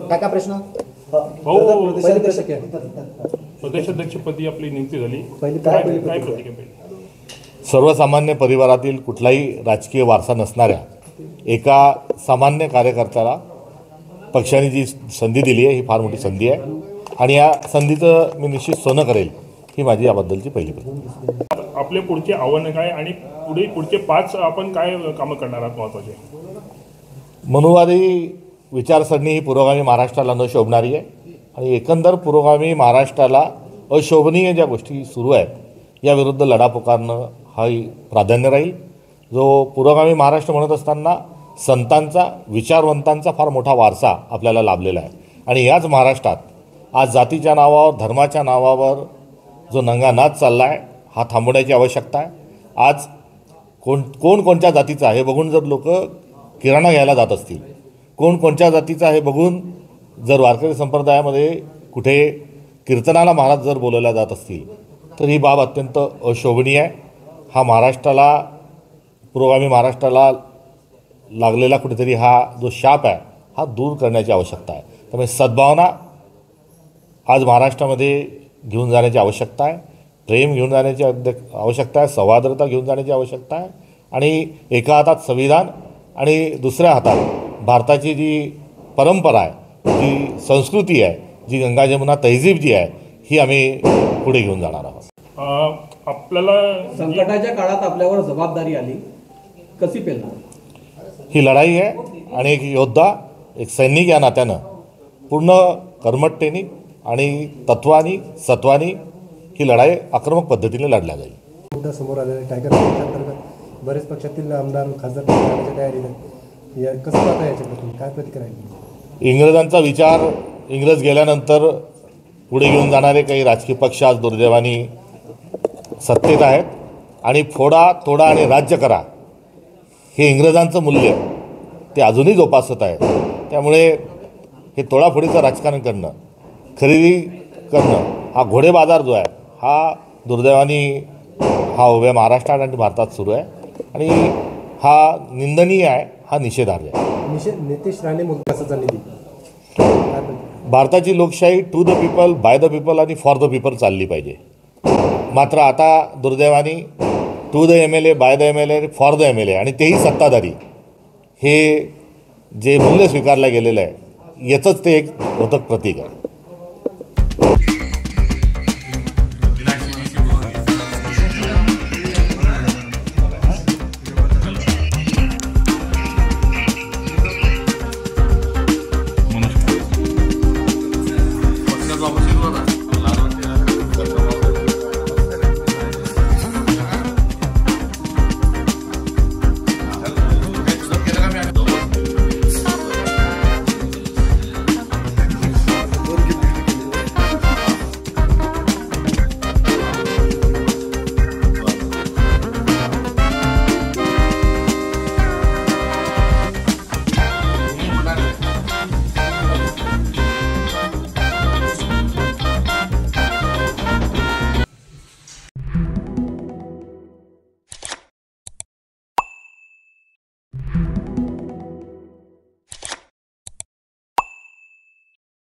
काका प्रश्न प्रदेशाध्यक्षपदी आपली नियुक्ती झाली, काय प्रतिक्रिया? सर्वसामान्य परिवारातील कुठलाही राजकीय वारसा नसणाऱ्या एका सामान्य कार्यकर्त्याला पक्षाने जी संधी दिली आहे ही फार मोठी संधी आहे आणि या संधीचं मी निश्चित सोनं करेल ही माझी याबद्दलची पहिली प्रतिक्रिया. आपले पुढचे आव्हान काय आणि पुढचे 5 आपण काय कामं करणार आहात महत्त्वाचे? मनुवादी विचारसरणी ही पुरोगामी महाराष्ट्राला न शोभणारी आहे आणि एकंदर पुरोगामी महाराष्ट्राला अशोभनीय ज्या गोष्टी सुरू आहेत याविरुद्ध लढा पुकारणं हाही प्राधान्य राहील. जो पुरोगामी महाराष्ट्र म्हणत असताना संतांचा विचारवंतांचा फार मोठा वारसा आपल्याला लाभलेला आहे आणि याच महाराष्ट्रात आज जातीच्या नावावर धर्माच्या नावावर जो नंगानाच चालला आहे हा थांबवण्याची आवश्यकता आहे. आज कोणत्या जातीचा हे बघून जर लोक किराणा घ्यायला जात असतील, कोणत्या जातीचा हे बघून जर वारकरी संप्रदायामध्ये कुठे कीर्तनाला महाराज जर बोलवल्या जात असतील तर ही बाब अत्यंत अशोभनीय आहे. हा महाराष्ट्राला पुरोगामी महाराष्ट्राला लागलेला कुठेतरी हा जो शाप आहे हा दूर करण्याची आवश्यकता आहे. त्यामुळे सद्भावना आज महाराष्ट्रामध्ये घेऊन जाण्याची आवश्यकता आहे, प्रेम घेऊन जाण्याची आवश्यकता आहे, सौहार्दता घेऊन जाण्याची आवश्यकता आहे आणि एका हातात संविधान आणि दुसऱ्या हातात भारताची जी परंपरा आहे, जी संस्कृती आहे, जी गंगा जमुना तहजीब जी आहे ही आम्ही पुढे घेऊन जाणार आहोत. आपल्याला संकटाच्या काळात आपल्यावर जबाबदारी आली, कशी पेलणार? ही लढाई आहे आणि एक योद्धा एक सैनिक या नात्यानं पूर्ण कर्मठतेने आणि तत्वानी सत्वानी ही लढाई आक्रमक पद्धतीने लढल्या जाईल. मुद्दा समोर आलेला टायगर अंतर्गत बरेच पक्षातील आमदार खासदार करण्याच्या तयारीला कसं पाहता याच्याबद्दल काय प्रतिक्रिया आहे? इंग्रजांचा विचार इंग्रज गेल्यानंतर पुढे घेऊन जाणारे काही राजकीय पक्ष आज दुर्दैवाने सत्तेत आहेत आणि फोडा तोडा आणि राज्य करा हे इंग्रजांचं मूल्य ते अजूनही जोपासत आहे. त्यामुळे हे तोडाफोडीचं राजकारण करणं, खरेदी करणं हा घोडेबाजार जो आहे हा दुर्दैवाने हा उभ्या महाराष्ट्रात आणि भारतात सुरू आहे आणि हा निंदनीय आहे, हा निषेधार्ह आहे. नितेश राणे मुद्द्याचा निधी भारताची लोकशाही to the people, by the people आणि फॉर द पीपल चालली पाहिजे. मात्र आता दुर्दैवाने to the MLA, by the MLA, for the MLA आणि तेही सत्ताधारी हे जे मूल्य स्वीकारलं गेलेलं आहे याचंच ते एक द्योतक प्रतीक आहे.